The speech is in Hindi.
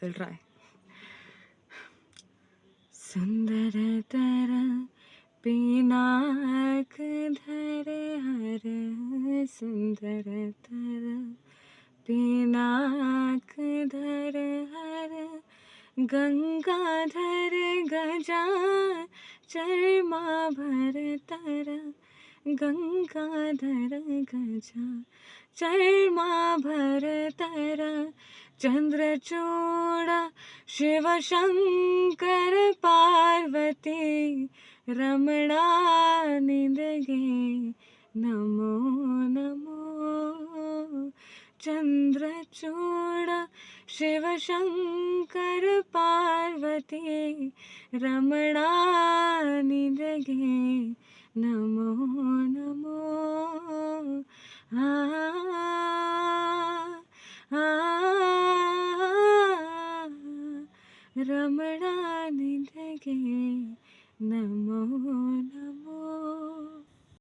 I'll try. सुंदरतर पिनाक धरे हर सुंदरतर पिनाक धरे हर गंगाधर गजा चर्मा भरतर गंगाधर गजा चर्मा भरतर चंद्रचूड़ शिव शंकर पार्वती रमणा निधगे नमो नमो चंद्रचूड़ शिव शंकर पार्वती रमणा निधगे नमो नमो आ, आ, रमणा निधगे नमो